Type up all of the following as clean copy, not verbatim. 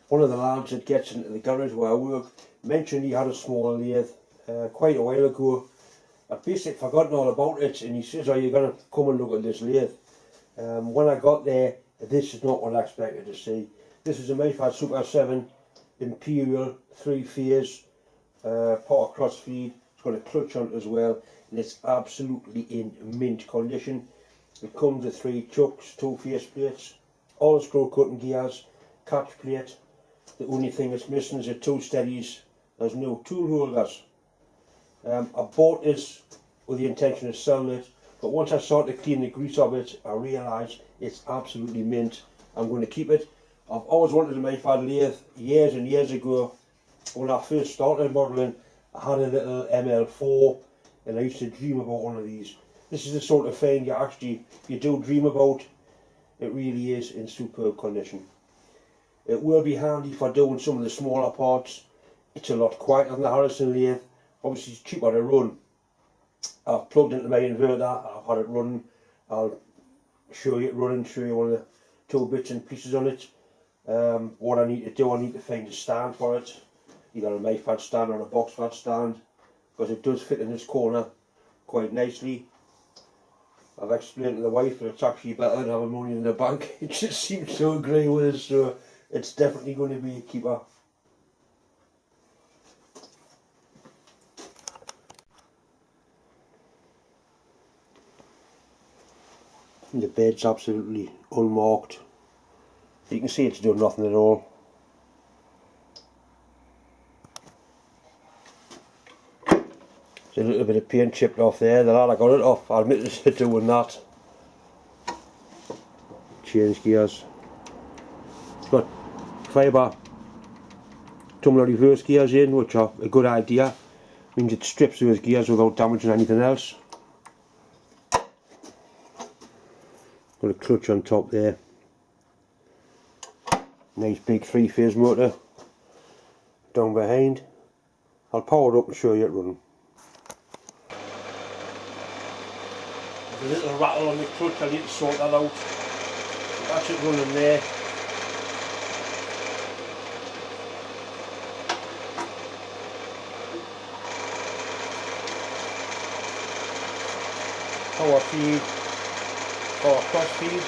one of the lads that gets into the garage where I work mentioned he had a small lathe quite a while ago. I basically forgotten all about it, and he says, "Are you going to come and look at this lathe?" When I got there, this is not what I expected to see. This is a Myford Super 7 Imperial 3-phase power cross feed. It's got a clutch on it as well, and it's absolutely in mint condition. It comes with 3 chucks, 2 face plates, all screw cutting gears, catch plate. The only thing that's missing is the 2 steadies. There's no tool holders. I bought this with the intention of selling it, but once I started to clean the grease of it, I realised it's absolutely mint. I'm going to keep it. I've always wanted a Myford lathe. Years and years ago, when I first started modelling, I had a little ML4, and I used to dream about one of these. This is the sort of thing you do dream about. It really is in superb condition. It will be handy for doing some of the smaller parts. It's a lot quieter than the Harrison lathe. Obviously it's cheaper to run. I've plugged into my inverter, I've had it running. I'll show you it running, show you one of the 2 bits and pieces on it. What I need to do, I need to find a stand for it. Either a Myford stand or a box fat stand, because it does fit in this corner quite nicely. I've explained to the wife that it's actually better than having money in the bank. It just seems to agree with us, so it's definitely going to be a keeper. And the bed's absolutely unmarked. You can see it's done nothing at all. There's a little bit of paint chipped off there. The lad I got it off, I admit to doing that. Change gears. It's got fibre tumbler reverse gears in, which are a good idea. Means it strips those gears without damaging anything else. Got a clutch on top there. Nice big 3-phase motor down behind. I'll power it up and show you it running. There's a little rattle on the clutch, I need to sort that out. That's it running there. Power feed, power cross feed.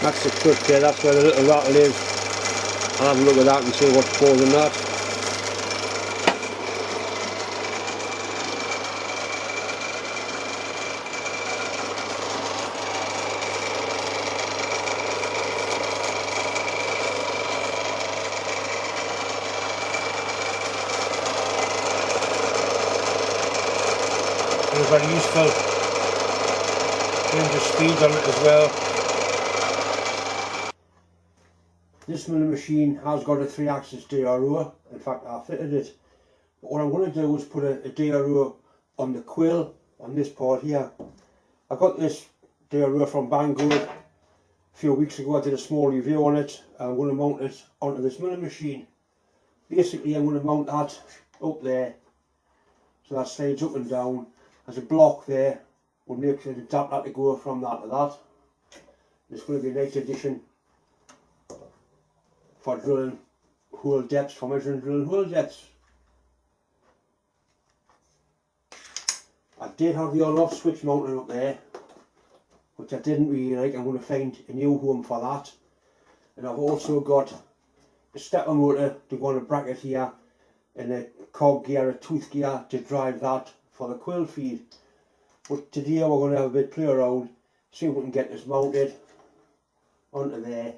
That's the clutch there, that's where the little rattle is. I'll have a look at that and see what's causing that. It's very useful. Range of speed on it as well. This milling machine has got a 3-axis DRO. In fact, I fitted it. But what I'm going to do is put a DRO on the Quill on this part here. I got this DRO from Bangor a few weeks ago. I did a small review on it. I'm going to mount it onto this milling machine. Basically, I'm going to mount that up there, so that slides up and down. There's a block there. We'll make sure to tap that to go from that to that. It's going to be a nice addition for drilling hole depths, for measuring drilling hole depths. I did have the on-off switch mounted up there, which I didn't really like. I'm going to find a new home for that. And I've also got a stepper motor to go on a bracket here, and a cog gear, a tooth gear to drive that for the Quill feed. But today we're going to have a bit play around, see if we can get this mounted onto there.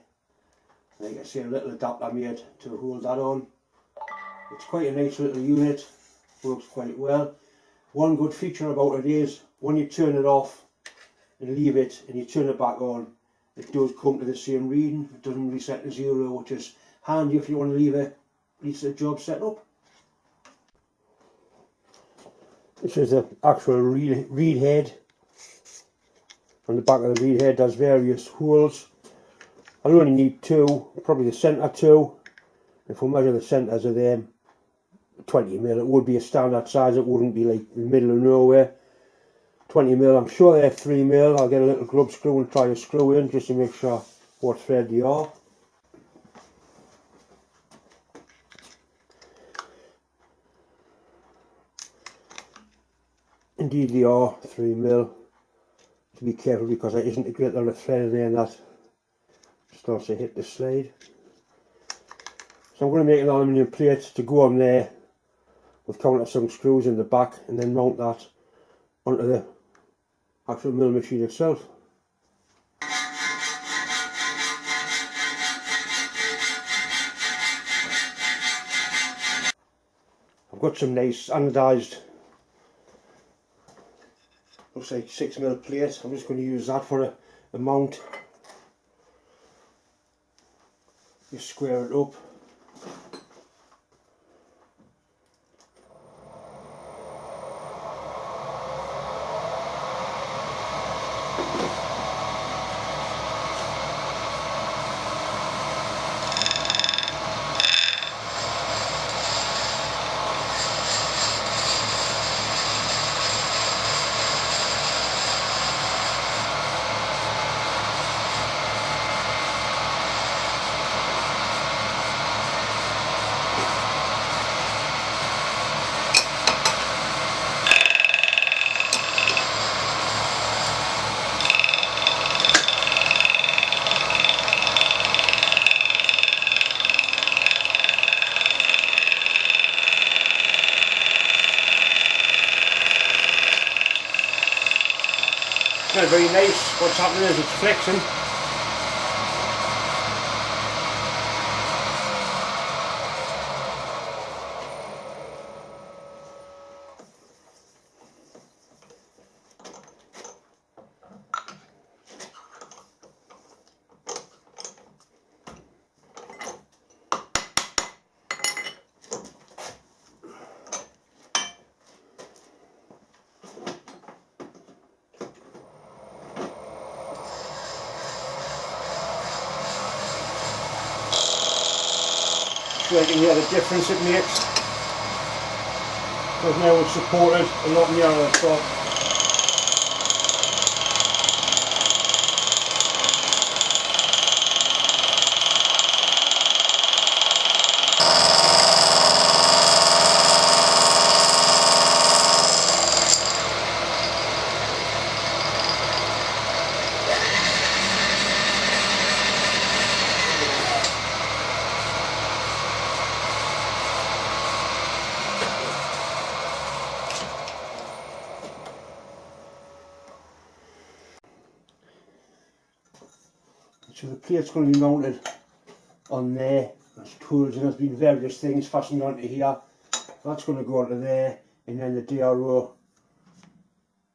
And you can see a little adapter made to hold that on. It's quite a nice little unit, works quite well. One good feature about it is when you turn it off and leave it and you turn it back on, it does come to the same reading. It doesn't reset to 0, which is handy if you want to leave a least the job set up. This is the actual reed head. On the back of the reed head there's various holes. I'll only need 2, probably the centre 2. If we measure the centres of them, 20mm, it would be a standard size, it wouldn't be like in the middle of nowhere. 20mm, I'm sure they're 3mm. I'll get a little grub screw and try a screw in just to make sure what thread they are. Indeed they are 3mm. To be careful because there isn't a great lot of thread in there and that starts to hit the slide. So I'm going to make an aluminium plate to go on there with countersunk screws in the back and then mount that onto the actual mill machine itself. I've got some nice anodised, looks like 6mm plate. I'm just going to use that for a mount. Just square it up. Not very nice. What's happening is it's flexing. So you can hear the difference it makes. Because now it's supported a lot nearer the top. So the plate's going to be mounted on there. There's tools and there's been various things fastened onto here. That's going to go onto there, and then the DRO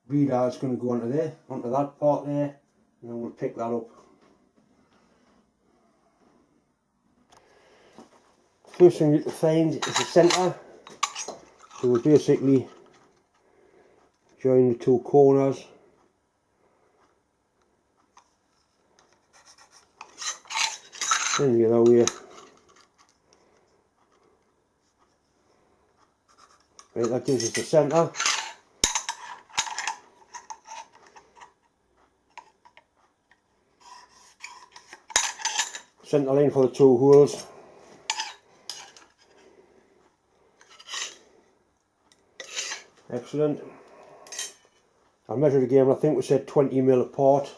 reader is going to go onto there, onto that part there, and then we'll pick that up. First thing you need to find is the centre. So we'll basically join the 2 corners. Then the other way. Right, that gives us the centre. Centre line for the 2 holes. Excellent. I measured again, I think we said 20mm apart.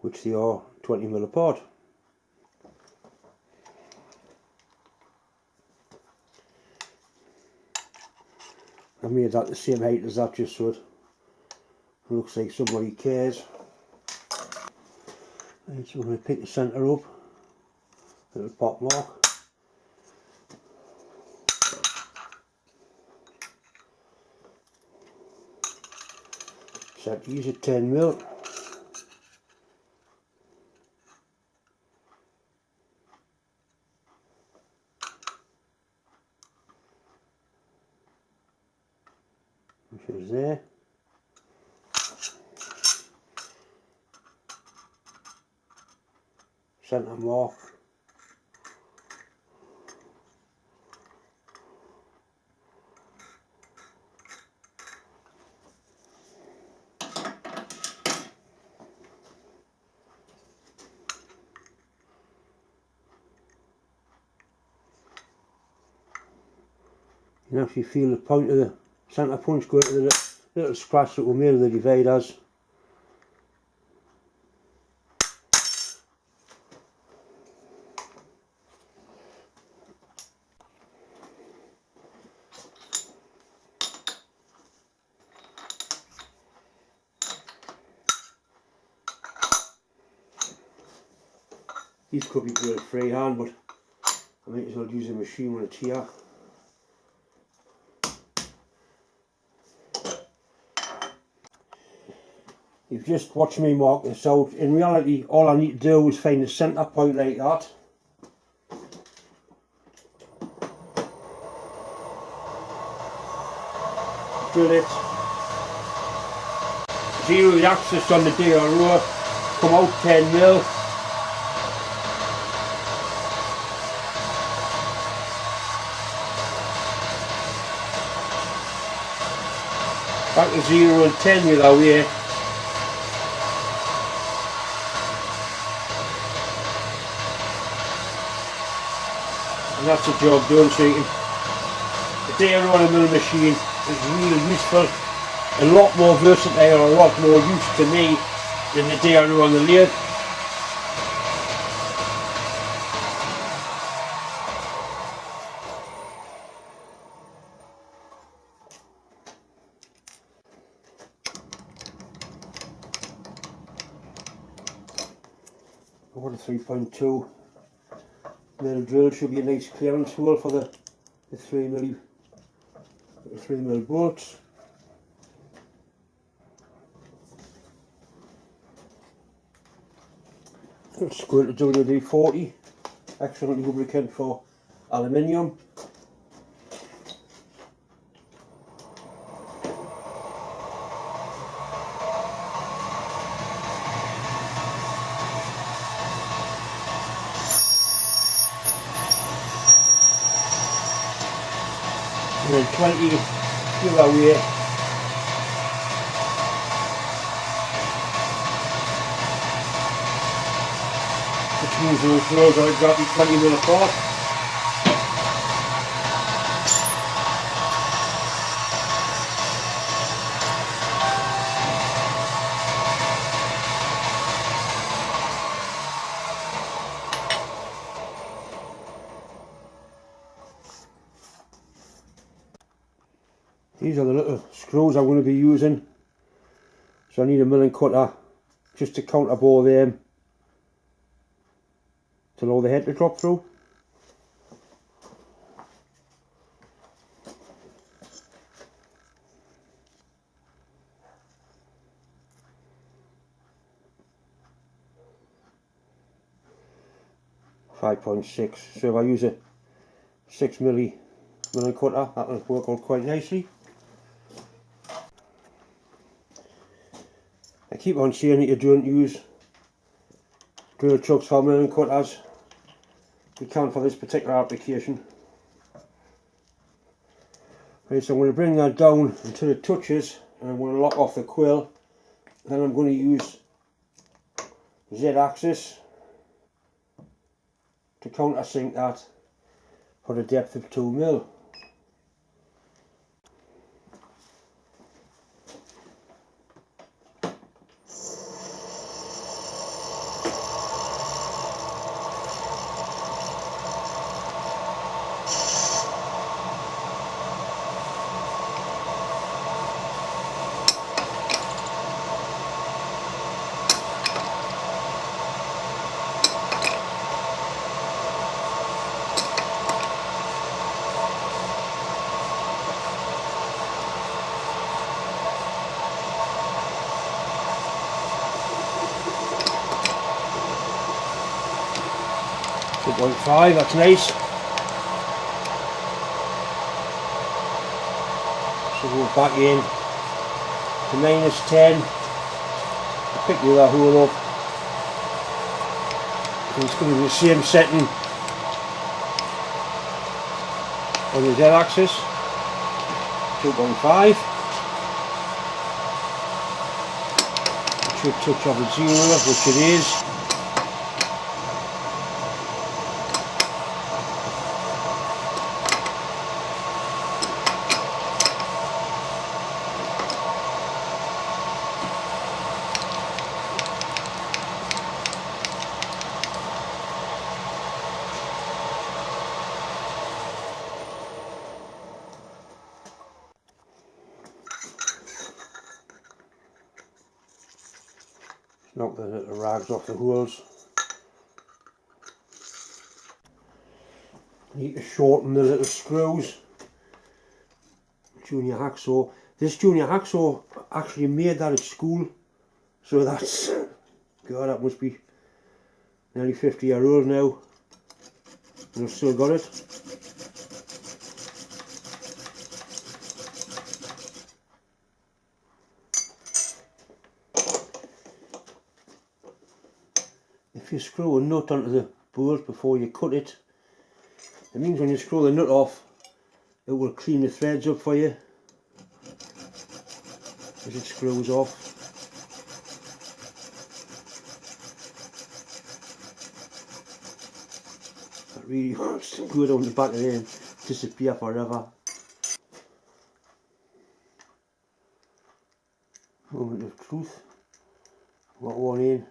Which they are 20mm apart. I made that the same height as that just so it looks like somebody cares. Right, so I'm going to pick the centre up, little pop mark. I'd use a 10mm. Which is there. Centre mark. You can actually feel the point of the centre punch going to the little scratch that we made of the dividers. These could be drilled freehand, but I might as well use a machine when it's here. You've just watched me mark this out. In reality, all I need to do is find the centre point like that. Drill it. Zero the axis on the DRO. Come out 10mm. Back to 0 and 10 with our way. And that's the job done. So you can, the DRO on a mill machine is really useful, a lot more versatile, a lot more use to me than the DRO on the lathe. I've got a 3.2 mil drill, should be a nice clearance hole for the 3mm bolts. Let's go into WD-40, excellent lubricant for aluminium. And then 20 give away. Which means those rolls are exactly 20mm apart. These are the little screws I'm going to be using, so I need a milling cutter just to counterbore them to allow the head to drop through. .6, so if I use a 6mm milling cutter, that'll work out quite nicely. I keep on saying that you don't use drill chucks for milling cutters. You can for this particular application. Right, so I'm going to bring that down until it touches, and I'm going to lock off the quill. Then I'm going to use Z-axis to countersink that for a depth of 2mm. 2.5, that's nice. So go back in to -10. Pick the other hole up. And it's going to be the same setting on the Z-axis. 2.5. It should touch off at 0, which it is. Knock the little rags off the holes. Need to shorten the little screws. Junior hacksaw. This junior hacksaw actually made that at school, so that's, God, that must be nearly 50 years old now, and I've still got it. If you screw a nut onto the bolt before you cut it, it means when you screw the nut off, it will clean the threads up for you as it screws off. That really wants to go down the back of there and disappear forever. Moment of truth. Got one in.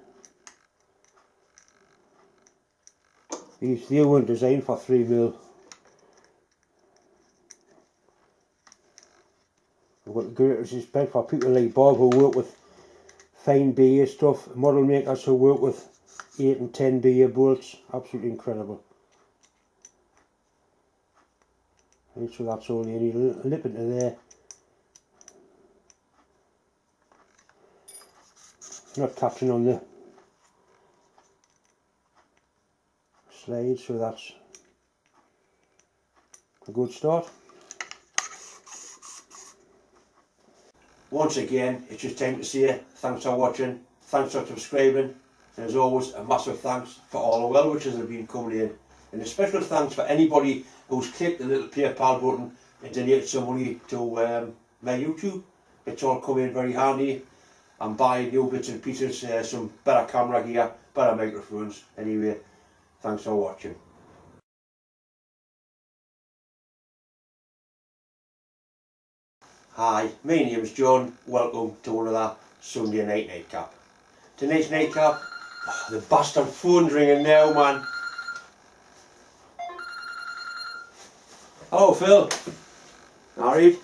They weren't designed for 3mm. I've got the greatest respect for people like Bob who work with fine BA stuff, model makers who work with 8 and 10 BA bolts. Absolutely incredible. Right, so that's only any lip into there. Not touching on the slide, so that's a good start. Once again, it's just time to say thanks for watching, thanks for subscribing, and as always a massive thanks for all the well wishes that have been coming in, and a special thanks for anybody who's clicked the little PayPal button and donated some money to my YouTube. It's all come in very handy. I'm buying new bits and pieces, some better camera gear, better microphones. Anyway, thanks for watching. Hi, my name's John. Welcome to another Sunday night nightcap. Tonight's nightcap, oh, the bastard phone's ringing now, man. Hello, Phil. Alright.